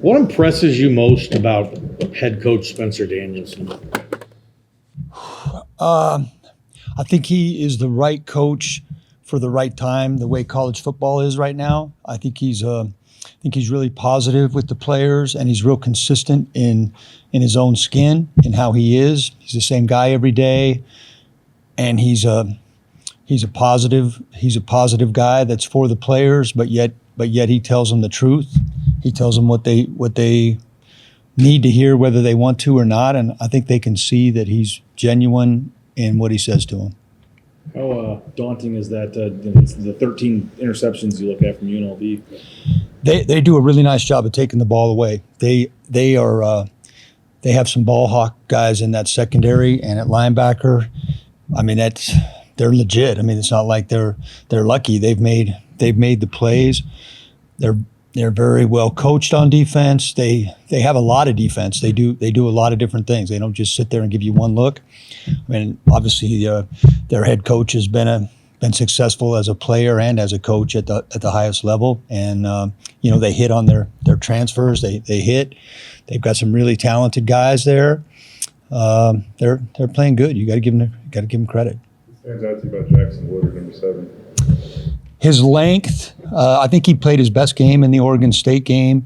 What impresses you most about head coach Spencer Danielson? I think he is the right coach for the right time, the way college football is right now. I think he's really positive with the players, and he's real consistent in his own skin and how he is. He's the same guy every day, and he's a positive guy that's for the players, but yet he tells them the truth. He tells them what they need to hear, whether they want to or not, and I think they can see that he's genuine in what he says to them. How daunting is that? It's the 13 interceptions you look at from UNLV. They do a really nice job of taking the ball away. They have some ball hawk guys in that secondary and at linebacker. I mean, they're legit. I mean, it's not like they're lucky. They've made the plays. They're very well coached on defense. They have a lot of defense. They do a lot of different things. They don't just sit there and give you one look. I mean, obviously their head coach has been successful as a player and as a coach at the highest level. And they hit on their transfers. They hit. They've got some really talented guys there. They're playing good. You got to give them credit. What stands out to you about Jackson Woodard, number 7? His length, I think he played his best game in the Oregon State game.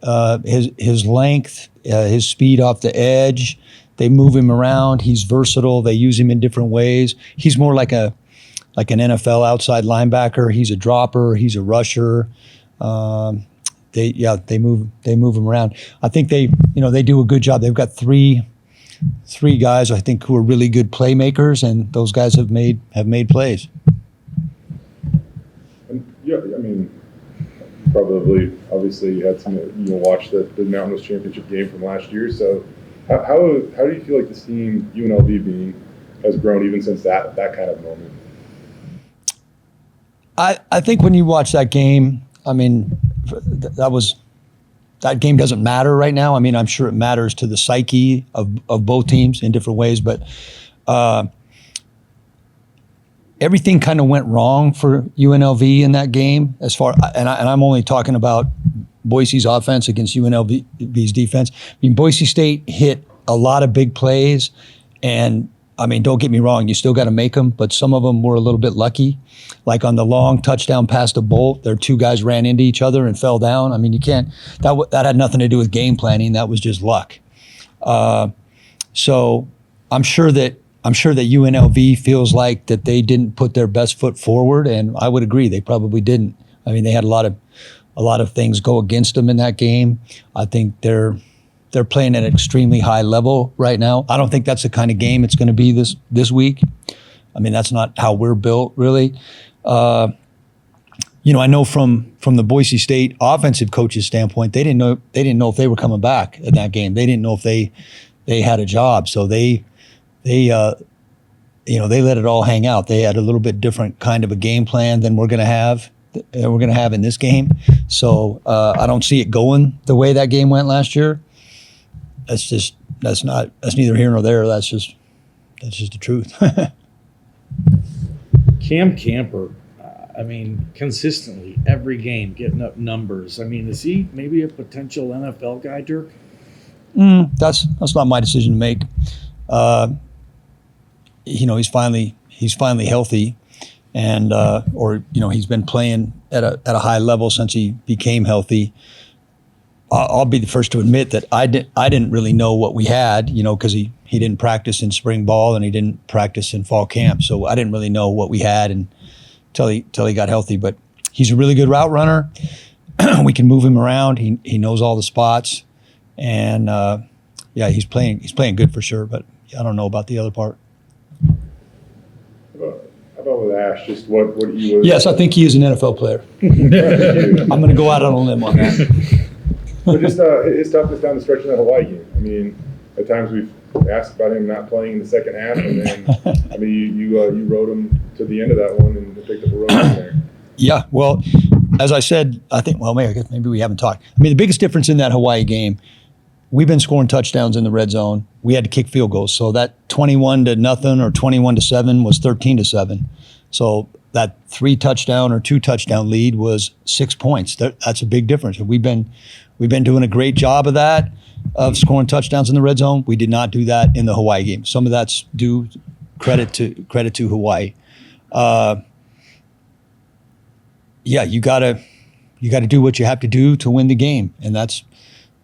His length, his speed off the edge, they move him around. He's versatile. They use him in different ways. He's more like an NFL outside linebacker. He's a dropper. He's a rusher. They move him around. I think they do a good job. They've got three guys I think who are really good playmakers, and those guys have made plays. Yeah, I mean, obviously you had some, watch the Mountain West Championship game from last year. So how do you feel like this team, UNLV has grown even since that kind of moment? I think when you watch that game, I mean, that game doesn't matter right now. I mean, I'm sure it matters to the psyche of both teams in different ways, but everything kind of went wrong for UNLV in that game and I'm only talking about Boise's offense against UNLV's defense. I mean, Boise State hit a lot of big plays, and I mean, don't get me wrong, you still got to make them, but some of them were a little bit lucky. Like on the long touchdown pass to Bolt, their two guys ran into each other and fell down. I mean, you can't, that had nothing to do with game planning. That was just luck. So I'm sure that UNLV feels like that they didn't put their best foot forward, and I would agree, they probably didn't. I mean, they had a lot of things go against them in that game. I think they're playing at an extremely high level right now. I don't think that's the kind of game it's going to be this week. I mean, that's not how we're built, really. I know from the Boise State offensive coach's standpoint, they didn't know if they were coming back in that game. They didn't know if they had a job, so they let it all hang out. They had a little bit different kind of a game plan than we're going to have in this game. So I don't see it going the way that game went last year. That's neither here nor there. That's just the truth. Cam Camper, I mean, consistently every game getting up numbers. I mean, is he maybe a potential NFL guy, Dirk? That's not my decision to make. He's finally healthy, and he's been playing at a high level since he became healthy. I'll be the first to admit that I didn't really know what we had, because he didn't practice in spring ball and he didn't practice in fall camp, so I didn't really know what we had until he got healthy. But he's a really good route runner. We can move him around. He knows all the spots, and he's playing good for sure. But I don't know about the other part. How about with Ash? Just what he was? Yes, I think he is an NFL player. I'm going to go out on a limb on that. But just his toughness down the stretch in that Hawaii game. I mean, at times we've asked about him not playing in the second half, and then I mean, you rode him to the end of that one and picked up a road in there. Yeah, well, as I said, I think maybe we haven't talked. I mean, the biggest difference in that Hawaii game, we've been scoring touchdowns in the red zone. We had to kick field goals, so that 21-0 or 21-7 was 13-7. So that 3 touchdown or 2 touchdown lead was 6 points. That's a big difference. We've been We've been doing a great job of that, of scoring touchdowns in the red zone. We did not do that in the Hawaii game. Some of that's due credit to Hawaii. You gotta do what you have to do to win the game, and that's,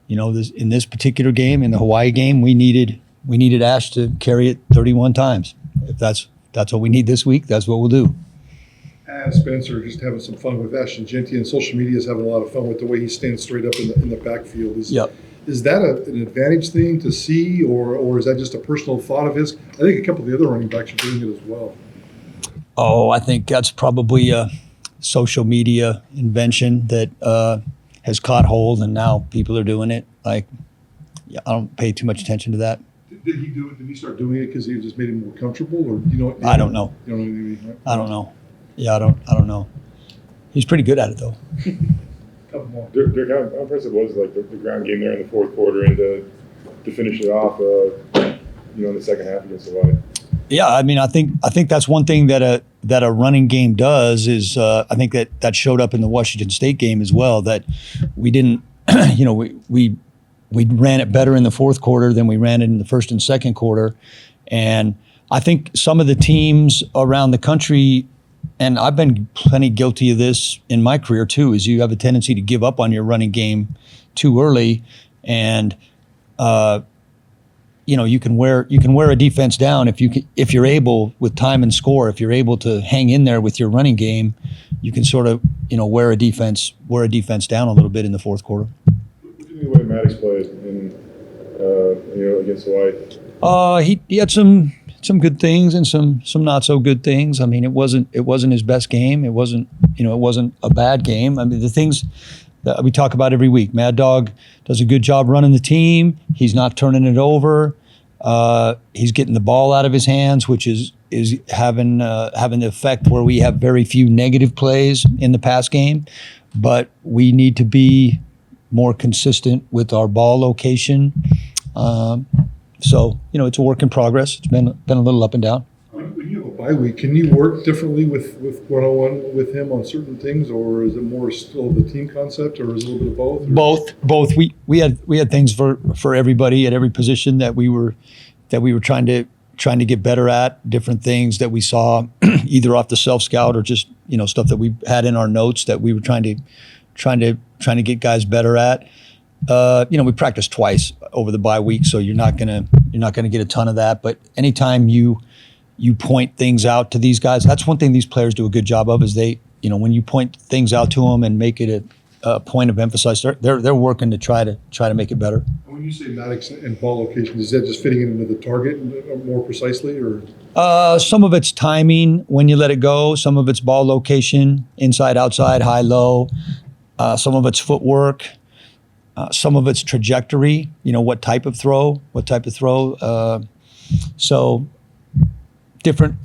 in this particular game, in the Hawaii game, we needed Ash to carry it 31 times. If that's what we need this week, that's what we'll do. Spencer just having some fun with Ashton Genty, and social media is having a lot of fun with the way he stands straight up in the backfield. Is that an advantage thing to see, or is that just a personal thought of his? I think a couple of the other running backs are doing it as well. Oh, I think that's probably a social media invention that has caught hold, and now people are doing it. I don't pay too much attention to that. Did he do it? Did he start doing it because he just made him more comfortable, or I don't know. You don't know anything? I don't know. Yeah, I don't know. He's pretty good at it though. Dirk, how impressive was like the ground game there in the fourth quarter and to finish it off, in the second half against Hawaii? Yeah, I mean, I think that's one thing that a running game does is I think that showed up in the Washington State game as well. That we didn't, we ran it better in the fourth quarter than we ran it in the first and second quarter, and I think some of the teams around the country. And I've been plenty guilty of this in my career too, is you have a tendency to give up on your running game too early. And, you can wear a defense down if you're able with time and score, if you're able to hang in there with your running game, you can sort of, wear a defense down a little bit in the fourth quarter. What do you think of the way Maddox played against Hawaii? He had some good things and some not so good things. I mean, it wasn't his best game. It wasn't a bad game. I mean, the things that we talk about every week. Mad Dog does a good job running the team. He's not turning it over. He's getting the ball out of his hands, which is having the effect where we have very few negative plays in the pass game. But we need to be more consistent with our ball location. So, it's a work in progress. It's been a little up and down. When you have a bye week, can you work differently with one-on-one with him on certain things, or is it more still the team concept, or is it a little bit of both? Or? Both. We had things for everybody at every position that we were trying to get better at, different things that we saw either off the self-scout or just, stuff that we had in our notes that we were trying to get guys better at. We practiced twice over the bye week, so you're not gonna get a ton of that. But anytime you point things out to these guys, that's one thing these players do a good job of. Is they, when you point things out to them and make it a point of emphasis, they're working to try to make it better. And when you say Maddox and ball location, is that just fitting it into the target more precisely, or? Some of it's timing when you let it go. Some of it's ball location, inside, outside, high, low. Some of it's footwork. Some of it's trajectory, what type of throw. So different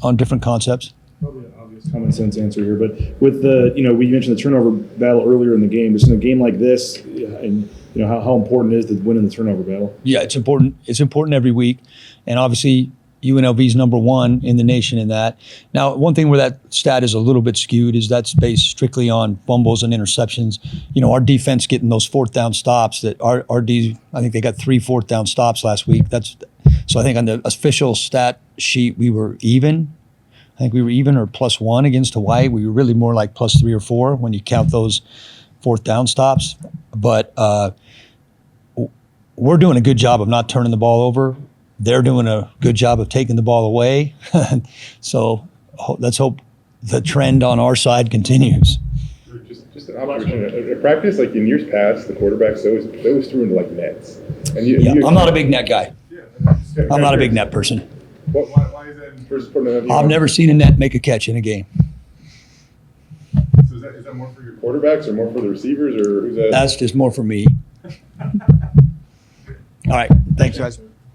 concepts. Probably an obvious common sense answer here, but with we mentioned the turnover battle earlier in the game. Just in a game like this, and how important it is to win in the turnover battle. Yeah, it's important. It's important every week, and obviously UNLV is number one in the nation in that. Now, one thing where that stat is a little bit skewed is that's based strictly on fumbles and interceptions. Our defense getting those fourth down stops. That our D, I think they got 3 fourth down stops last week. So I think on the official stat sheet we were even. I think we were even or +1 against Hawaii. We were really more like +3 or 4 when you count those fourth down stops. But we're doing a good job of not turning the ball over. They're doing a good job of taking the ball away. So let's hope the trend on our side continues. Just an observation. In practice, like in years past, the quarterbacks they always threw into like nets. And I'm not a big net guy. I'm not a big net person. Why is that first important? I've never seen a net make a catch in a game. So is that more for your quarterbacks or more for the receivers, or who's that? That's just more for me. All right. Thanks, guys.